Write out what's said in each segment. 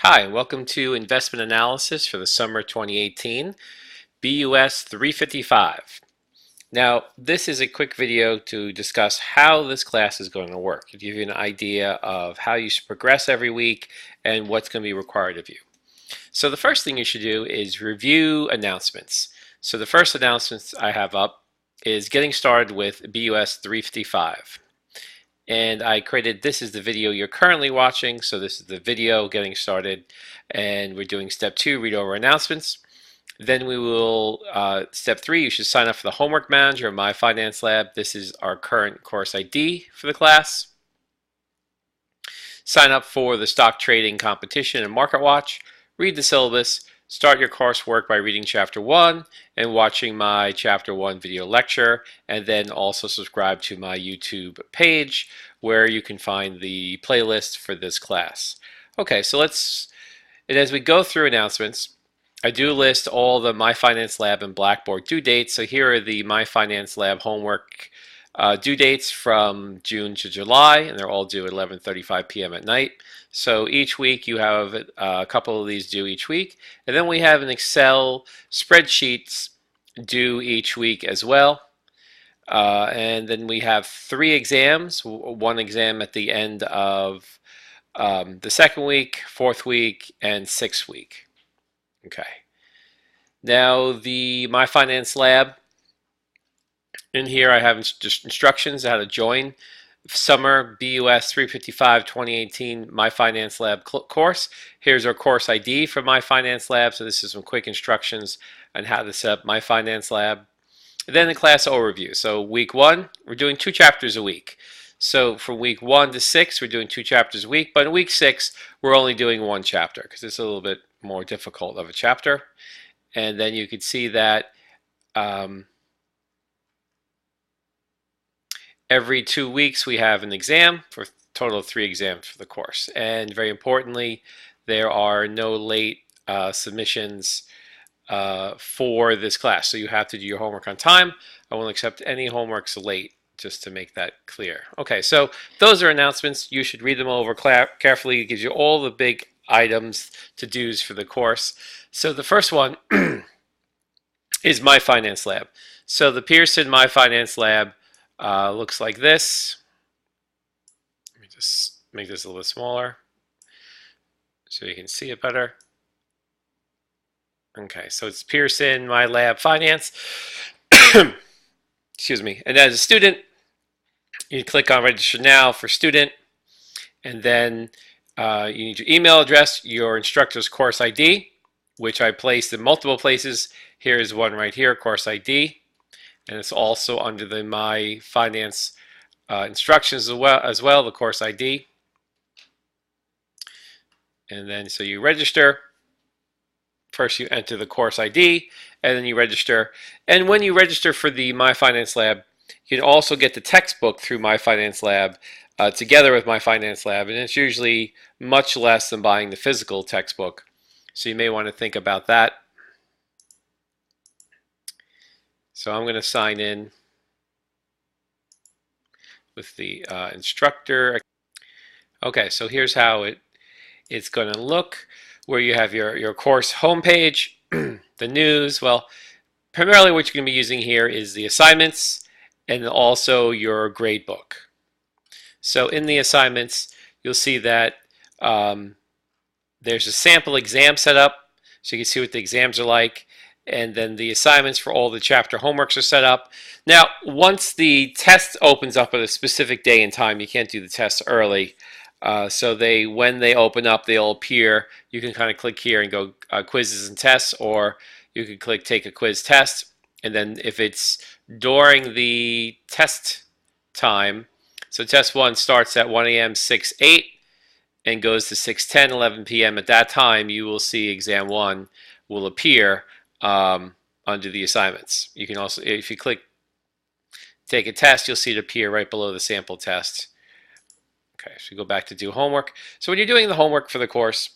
Hi, welcome to Investment Analysis for the summer 2018, BUS 355. Now, this is a quick video to discuss how this class is going to work, to give you an idea of how you should progress every week and what's going to be required of you. So the first thing you should do is review announcements. So the first announcements I have up is getting started with BUS 355. And I created, this is the video you're currently watching, so this is the video getting started, and we're doing step 2, read over announcements. Then we will, step 3, you should sign up for the homework manager of My Finance Lab. This is our current course ID for the class. Sign up for the stock trading competition and market watch. Read the syllabus. Start your coursework by reading chapter 1 and watching my chapter 1 video lecture, and then also subscribe to my YouTube page where you can find the playlist for this class. Okay, so and as we go through announcements, I do list all the My Finance Lab and Blackboard due dates. So here are the My Finance Lab homework due dates from June to July, and they're all due at 11:35 p.m. at night. So each week you have a couple of these due each week, and then we have an Excel spreadsheets due each week as well. And then we have 3 exams, one exam at the end of the second week, 4th week, and 6th week. Okay. Now the My Finance Lab, in here I have just instructions how to join Summer BUS 355 2018 My Finance Lab course. Here's our course ID for My Finance Lab. So this is some quick instructions on how to set up My Finance Lab. And then the class overview. So week 1, we're doing 2 chapters a week. So from week 1 to 6, we're doing 2 chapters a week. But in week 6, we're only doing 1 chapter because it's a little bit more difficult of a chapter. And then you could see that every 2 weeks we have an exam, for a total of 3 exams for the course. And very importantly, there are no late submissions for this class. So you have to do your homework on time. I won't accept any homeworks late, just to make that clear. Okay, so those are announcements. You should read them over carefully. It gives you all the big items, to-dos for the course. So the first one is My Finance Lab. So the Pearson My Finance Lab looks like this. Let me just make this a little smaller so you can see it better. Okay, so it's Pearson My Lab Finance. Excuse me. And as a student, you click on Register Now for Student, and then you need your email address, your instructor's course ID, which I placed in multiple places. Here's one right here, course ID. And it's also under the My Finance instructions as well, the course ID. And then so you register. First you enter the course ID, and then you register. And when you register for the My Finance Lab, you can also get the textbook through My Finance Lab together with My Finance Lab, and it's usually much less than buying the physical textbook. So you may want to think about that. So I'm going to sign in with the instructor. Okay, so here's how it's going to look, where you have your course homepage, the news. Well, primarily what you're going to be using here is the assignments and also your grade book. So in the assignments, you'll see that there's a sample exam set up, so you can see what the exams are like. And then the assignments for all the chapter homeworks are set up. Now, once the test opens up at a specific day and time, you can't do the tests early. So when they open up, they'll appear. You can kind of click here and go quizzes and tests, or you can click take a quiz test. And then if it's during the test time, so test 1 starts at 1 a.m. 6/8 and goes to 6:10, 11 p.m. At that time, you will see exam 1 will appear under the assignments. You can also, if you click take a test, you'll see it appear right below the sample test. Okay, so go back to do homework. So when you're doing the homework for the course,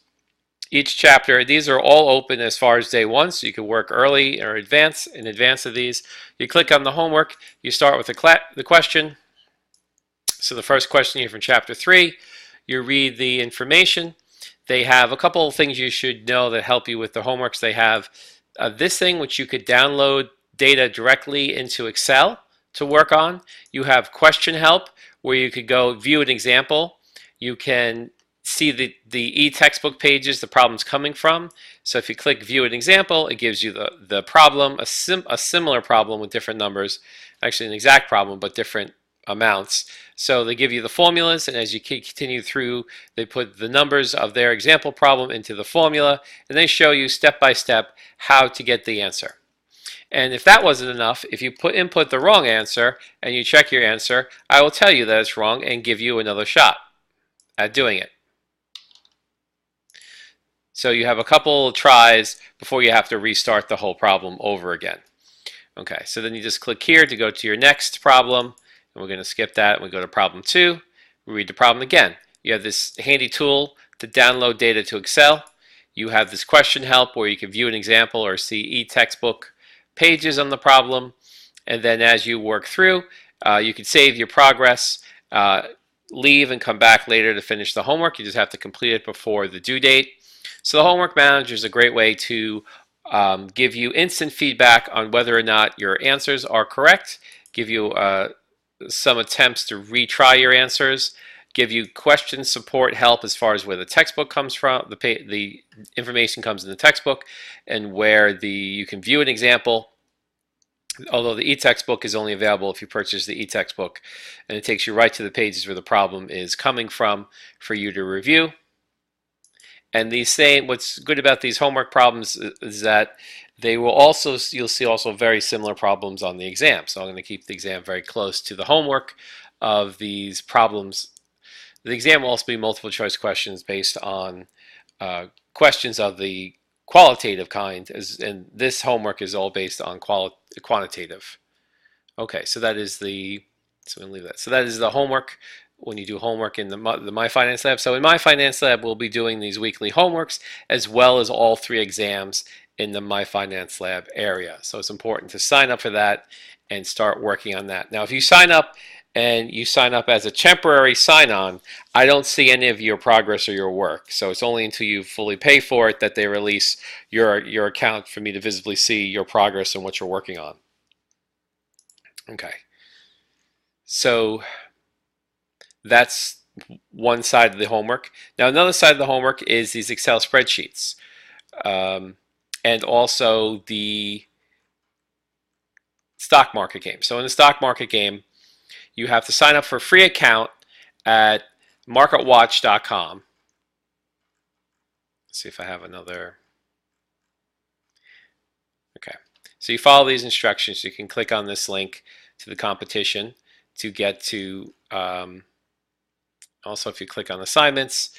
each chapter, these are all open as far as day 1, so you can work early or in advance of these. You click on the homework, you start with the question. So the first question here from chapter 3, you read the information. They have a couple of things you should know that help you with the homeworks. They have this thing which you could download data directly into Excel to work on. You have question help where you could go view an example. You can see the e-textbook pages the problem's coming from. So if you click view an example, it gives you the problem, a similar problem with different numbers, actually an exact problem but different amounts. So they give you the formulas, and as you continue through, they put the numbers of their example problem into the formula, and they show you step by step how to get the answer. And if that wasn't enough, if you input the wrong answer and you check your answer, I will tell you that it's wrong and give you another shot at doing it. So you have a couple tries before you have to restart the whole problem over again. Okay, so then you just click here to go to your next problem, and we're going to skip that. We go to problem 2. We read the problem again. You have this handy tool to download data to Excel. You have this question help where you can view an example or see e-textbook pages on the problem, and then as you work through, you can save your progress, leave and come back later to finish the homework. You just have to complete it before the due date. So the Homework Manager is a great way to give you instant feedback on whether or not your answers are correct, give you some attempts to retry your answers, give you question support help as far as where the textbook comes from, the information comes in the textbook, and where you can view an example. Although the e-textbook is only available if you purchase the e-textbook, and it takes you right to the pages where the problem is coming from for you to review. And what's good about these homework problems is that they will also, you'll see also very similar problems on the exam. So I'm going to keep the exam very close to the homework of these problems. The exam will also be multiple choice questions based on questions of the qualitative kind, and this homework is all based on quantitative. Okay, so that is so I'm going to leave that. So that is the homework when you do homework in the My Finance Lab. So in My Finance Lab, we'll be doing these weekly homeworks as well as all 3 exams in the My Finance Lab area. So it's important to sign up for that and start working on that. Now, if you sign up and you sign up as a temporary sign-on, I don't see any of your progress or your work. So it's only until you fully pay for it that they release your account for me to visibly see your progress and what you're working on. Okay. So that's one side of the homework. Now another side of the homework is these Excel spreadsheets, and also the stock market game. So in the stock market game, you have to sign up for a free account at marketwatch.com. Let's see if I have another. Okay, so you follow these instructions. You can click on this link to the competition to get to also, if you click on assignments,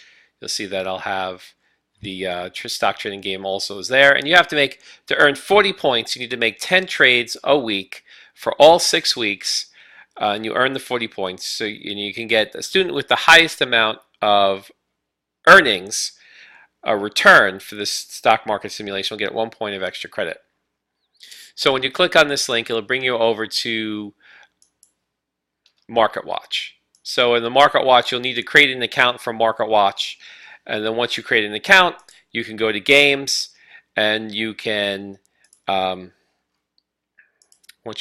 you'll see that I'll have the stock trading game also is there. And you have to earn 40 points, you need to make 10 trades a week for all 6 weeks, and you earn the 40 points. So you can get a student with the highest amount of earnings, a return for this stock market simulation will get 1 point of extra credit. So when you click on this link, it'll bring you over to MarketWatch. So in the MarketWatch, you'll need to create an account for MarketWatch, and then once you create an account, you can go to Games, and you can, once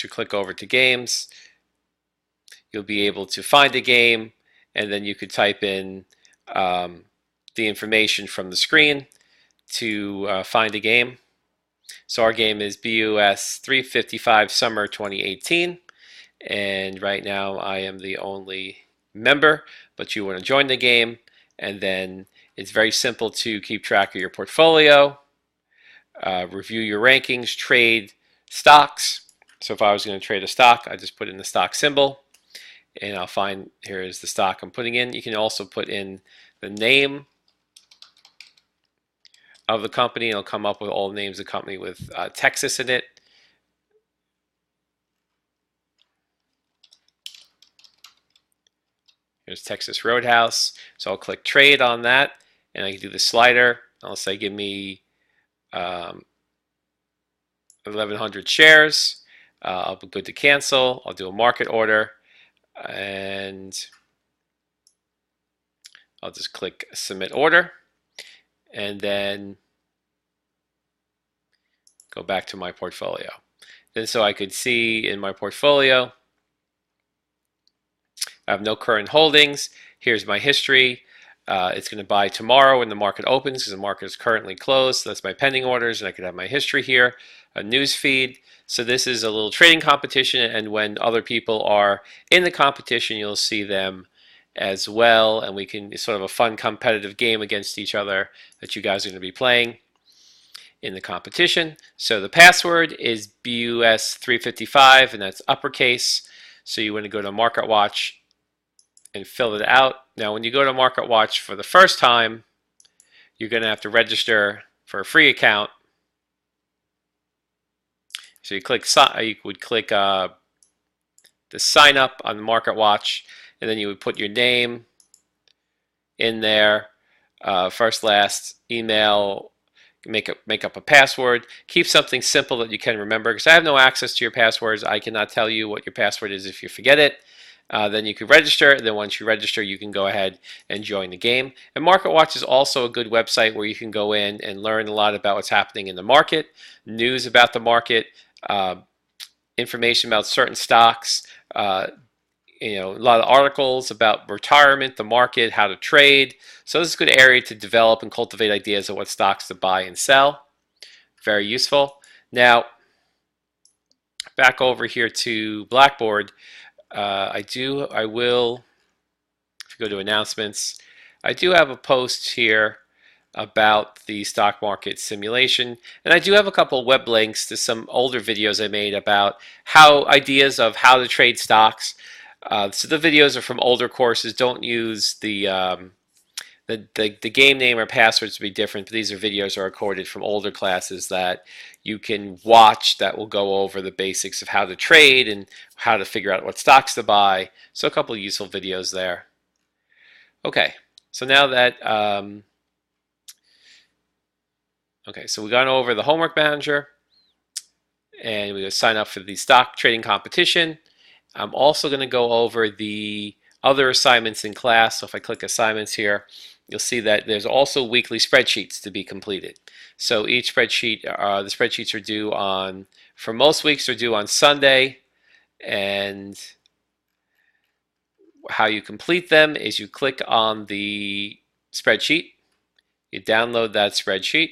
you click over to Games, you'll be able to find a game, and then you could type in the information from the screen to find a game. So our game is Bus355 Summer 2018, and right now I am the only member, but you want to join the game, and then it's very simple to keep track of your portfolio, review your rankings, trade stocks. So if I was going to trade a stock, I just put in the stock symbol, and I'll find here is the stock I'm putting in. You can also put in the name of the company, and it'll come up with all the names of the company with Texas in it. Here's Texas Roadhouse. So I'll click trade on that, and I can do the slider. I'll say give me 1,100 shares. I'll be good to cancel. I'll do a market order, and I'll just click submit order. and then go back to my portfolio. Then so I could see in my portfolio, I have no current holdings. Here's my history. It's going to buy tomorrow when the market opens because the market is currently closed. So that's my pending orders, and I could have my history here, a news feed. So this is a little trading competition, and when other people are in the competition, you'll see them as well, and we can, it's sort of a fun competitive game against each other that you guys are going to be playing in the competition. So the password is Bus355, and that's uppercase. So you want to go to Market Watch and fill it out. Now, when you go to Market Watch for the first time, you're going to have to register for a free account. So you would click the sign up on the Market Watch, and then you would put your name in there, first, last, email, make up a password. Keep something simple that you can remember, because I have no access to your passwords. I cannot tell you what your password is if you forget it. Then you can register, and then once you register, you can go ahead and join the game. And Market Watch is also a good website where you can go in and learn a lot about what's happening in the market, news about the market, information about certain stocks, a lot of articles about retirement, the market, how to trade. So this is a good area to develop and cultivate ideas of what stocks to buy and sell. Very useful. Now, back over here to Blackboard. I will, if you go to announcements, I do have a post here about the stock market simulation, and I do have a couple web links to some older videos I made about ideas of how to trade stocks. So the videos are from older courses. Don't use the game name or passwords to be different, but these are videos are recorded from older classes that you can watch that will go over the basics of how to trade and how to figure out what stocks to buy. So a couple of useful videos there. Okay, so now that so we've gone over the homework manager, and we're going to sign up for the stock trading competition. I'm also going to go over the other assignments in class. So if I click assignments here, you'll see that there's also weekly spreadsheets to be completed. So each spreadsheet, the spreadsheets are due on, for most weeks, they're due on Sunday. And how you complete them is you click on the spreadsheet, you download that spreadsheet,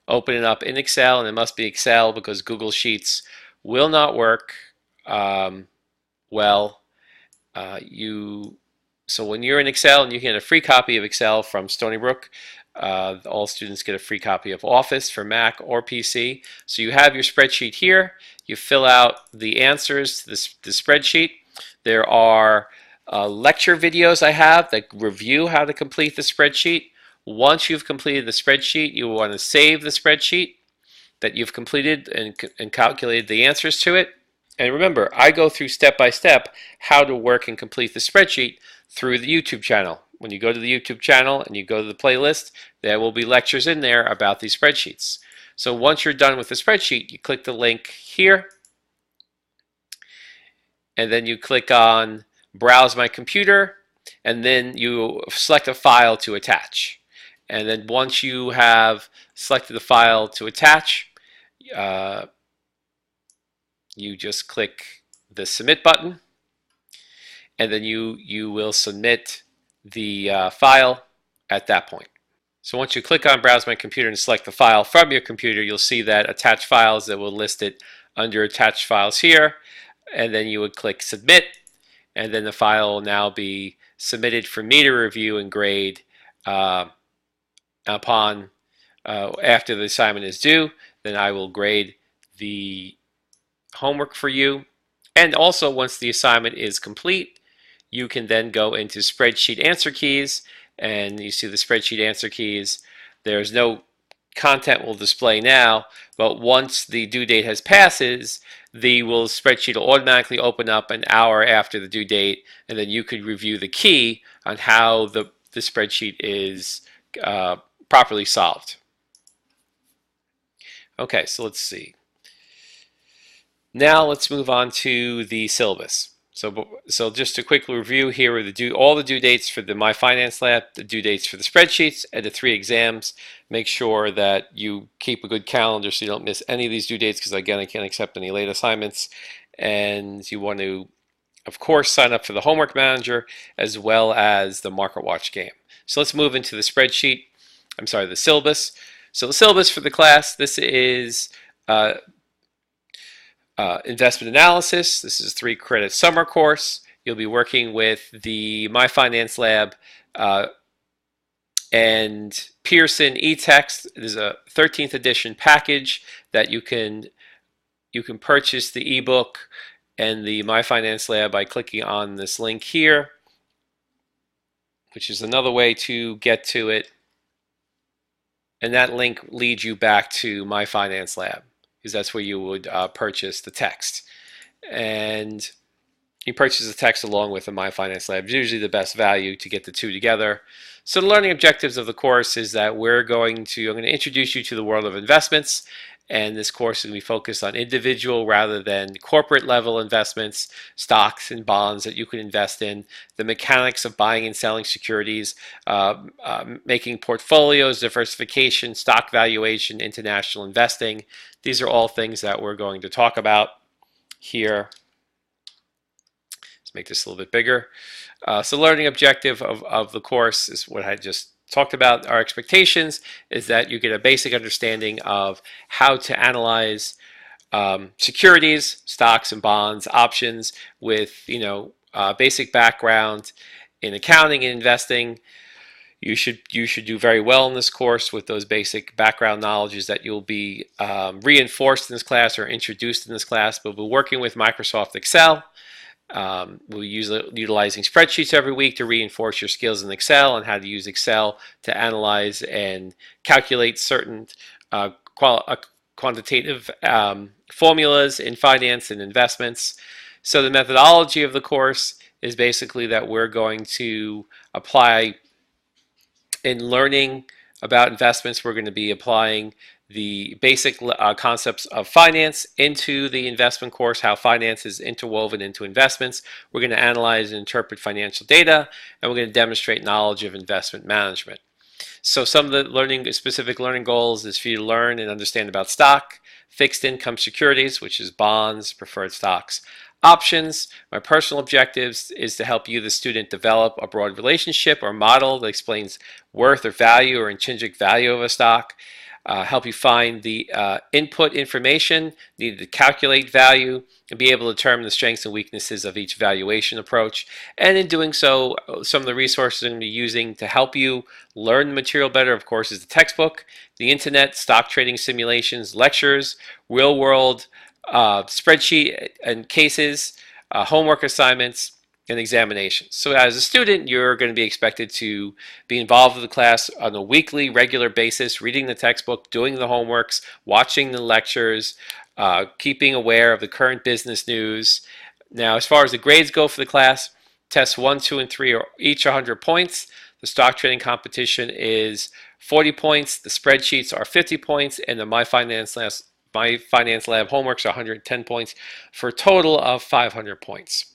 open it up in Excel, and it must be Excel because Google Sheets will not work well. So when you're in Excel, and you can get a free copy of Excel from Stony Brook, all students get a free copy of Office for Mac or PC. So you have your spreadsheet here. You fill out the answers to the spreadsheet. There are lecture videos I have that review how to complete the spreadsheet. Once you've completed the spreadsheet, you will want to save the spreadsheet that you've completed and calculated the answers to it. And remember, I go through step by step how to work and complete the spreadsheet through the YouTube channel. When you go to the YouTube channel and you go to the playlist, there will be lectures in there about these spreadsheets. So once you're done with the spreadsheet, you click the link here, and then you click on Browse My Computer, and then you select a file to attach. And then once you have selected the file to attach, you just click the submit button, and then you will submit the file at that point. So once you click on Browse My Computer and select the file from your computer, you'll see that attached files that will list it under attached files here, and then you would click submit, and then the file will now be submitted for me to review and grade upon after the assignment is due. Then I will grade the homework for you. And also, once the assignment is complete, you can then go into spreadsheet answer keys, and you see the spreadsheet answer keys. There's no content will display now, but once the due date has passes, the spreadsheet will automatically open up an hour after the due date, and then you could review the key on how the spreadsheet is properly solved. Okay, so let's see. Now let's move on to the syllabus. So just a quick review here are all the due dates for the My Finance Lab, the due dates for the spreadsheets, and the 3 exams. Make sure that you keep a good calendar so you don't miss any of these due dates, because again, I can't accept any late assignments. And you want to, of course, sign up for the homework manager as well as the Market Watch game. So let's move into the spreadsheet. I'm sorry, the syllabus. So the syllabus for the class, this is investment analysis. This is a 3-credit summer course. You'll be working with the My Finance Lab and Pearson eText. There's a 13th edition package that you can purchase the ebook and the My Finance Lab by clicking on this link here, which is another way to get to it. And that link leads you back to My Finance Lab, because that's where you would purchase the text. And you purchase the text along with the My Finance Lab. It's usually the best value to get the two together. So the learning objectives of the course is that I'm going to introduce you to the world of investments. And this course is going to be focused on individual rather than corporate level investments, stocks and bonds that you can invest in, the mechanics of buying and selling securities, making portfolios, diversification, stock valuation, international investing. These are all things that we're going to talk about here. Let's make this a little bit bigger. So learning objective of the course is what I just talked about. Our expectations is that you get a basic understanding of how to analyze securities, stocks and bonds, options with basic background in accounting and investing. You should do very well in this course with those basic background knowledges that you'll be reinforced in this class or introduced in this class. But we'll be working with Microsoft Excel. We'll be utilizing spreadsheets every week to reinforce your skills in Excel and how to use Excel to analyze and calculate certain quantitative formulas in finance and investments. So the methodology of the course is basically that we're going to apply, in learning about investments, we're going to be applying the basic concepts of finance into the investment course, how finance is interwoven into investments. We're going to analyze and interpret financial data, and we're going to demonstrate knowledge of investment management. So some of the specific learning goals is for you to learn and understand about stock, fixed income securities, which is bonds, preferred stocks, options. My personal objectives is to help you, the student, develop a broad relationship or model that explains worth or value or intrinsic value of a stock. Help you find the input information needed to calculate value and be able to determine the strengths and weaknesses of each valuation approach. And in doing so, some of the resources I'm going to be using to help you learn the material better, of course, is the textbook, the internet, stock trading simulations, lectures, real-world spreadsheet and cases, homework assignments, and examinations. So as a student, you're going to be expected to be involved with the class on a weekly, regular basis, reading the textbook, doing the homeworks, watching the lectures, keeping aware of the current business news. Now, as far as the grades go for the class, tests 1, 2, and 3 are each 100 points. The stock trading competition is 40 points. The spreadsheets are 50 points, and the My Finance Lab homeworks are 110 points for a total of 500 points.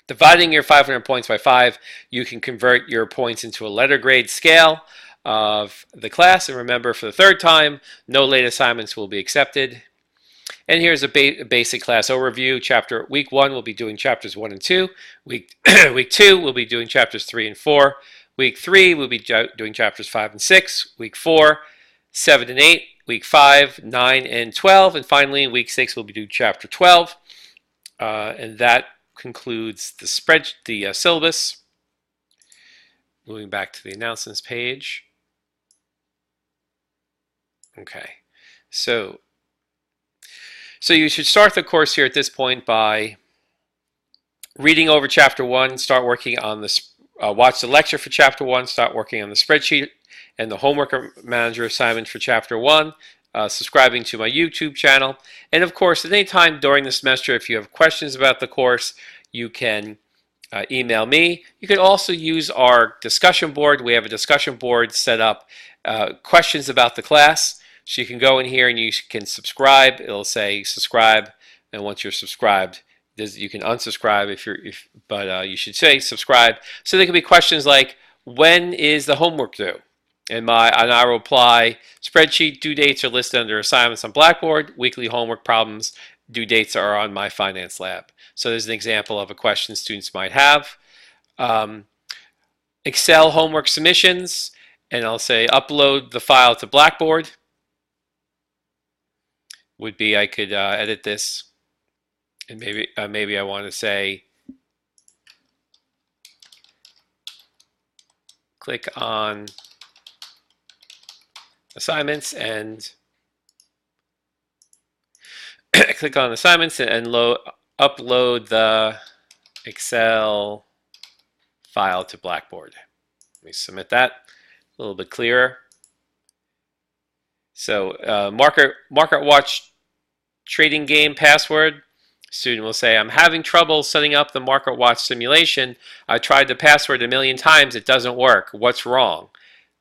Dividing your 500 points by 5, you can convert your points into a letter grade scale of the class. And remember, for the third time, no late assignments will be accepted. And here's a basic class overview. Week 1, we'll be doing chapters 1 and 2. Week 2, we'll be doing chapters 3 and 4. Week 3, we'll be doing chapters 5 and 6. Week 4, 7 and 8. Week 5, 9 and 12. And finally, week 6, we'll be doing chapter 12. And that concludes the syllabus. Moving back to the announcements page. Okay, so you should start the course here at this point by reading over chapter 1, start working on this, watch the lecture for chapter 1, start working on the spreadsheet and the homework manager assignment for chapter 1, subscribing to my YouTube channel. And of course, at any time during the semester, if you have questions about the course, you can email me. You can also use our discussion board. We have a discussion board set up, questions about the class. So you can go in here and you can subscribe. It'll say subscribe. And once you're subscribed, you can unsubscribe but you should say subscribe. So there could be questions like, when is the homework due? And I will reply, spreadsheet due dates are listed under assignments on Blackboard. Weekly homework problems due dates are on my finance lab. So there's an example of a question students might have. Excel homework submissions, and I'll say upload the file to Blackboard. Would be I could edit this, and maybe I want to say click on assignments and click on assignments and upload the Excel file to Blackboard. Let me submit that a little bit clearer. So market watch trading game password. Student will say, I'm having trouble setting up the market watch simulation. I tried the password a million times. It doesn't work. What's wrong?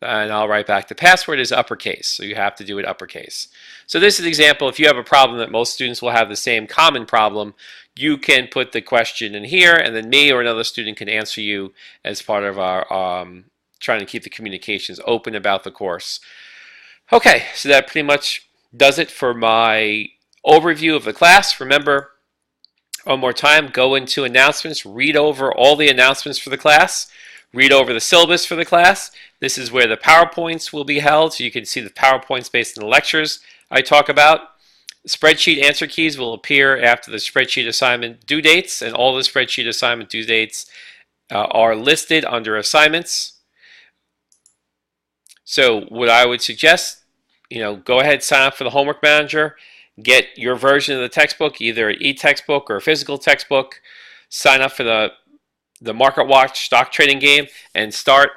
And I'll write back, the password is uppercase, so you have to do it uppercase. So this is an example. If you have a problem that most students will have the same common problem, you can put the question in here, and then me or another student can answer you as part of our trying to keep the communications open about the course. Okay, so that pretty much does it for my overview of the class. Remember, one more time, go into announcements, read over all the announcements for the class, read over the syllabus for the class. This is where the PowerPoints will be held, so you can see the PowerPoints based on the lectures I talk about. Spreadsheet answer keys will appear after the spreadsheet assignment due dates, and all the spreadsheet assignment due dates are listed under assignments. So what I would suggest, go ahead, sign up for the homework manager, get your version of the textbook, either an e-textbook or a physical textbook, sign up for the Market Watch stock trading game, and start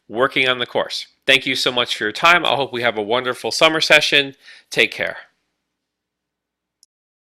working on the course. Thank you so much for your time. I hope we have a wonderful summer session. Take care.